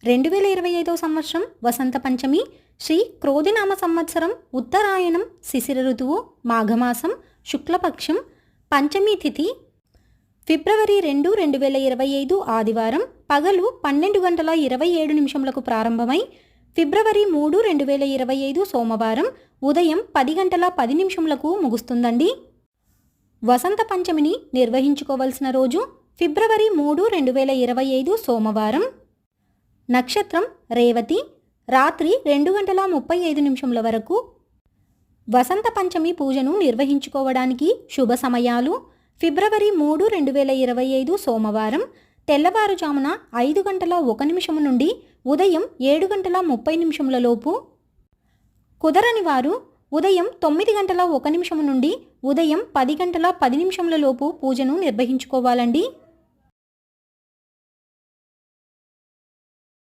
2025 సంవత్సరం వసంత పంచమి, శ్రీ క్రోధినామ సంవత్సరం, ఉత్తరాయణం, శిశిర ఋతువు, మాఘమాసం, శుక్లపక్షం, పంచమీ తిథి, ఫిబ్రవరి 2, 2025 ఆదివారం పగలు 12:27 ప్రారంభమై ఫిబ్రవరి 3, 2025 సోమవారం ఉదయం 10:10 ముగుస్తుందండి. వసంత పంచమిని నిర్వహించుకోవలసిన రోజు ఫిబ్రవరి 3, 2025 సోమవారం. నక్షత్రం రేవతి, రాత్రి 2:35 వరకు. వసంత పంచమి పూజను నిర్వహించుకోవడానికి శుభ సమయాలు ఫిబ్రవరి 3, 2025 సోమవారం తెల్లవారుజామున 5:01 నుండి ఉదయం 7:30 లోపు. కుదరని వారు ఉదయం 9:01 నుండి ఉదయం 10:10 లోపు పూజను నిర్వహించుకోవాలండి.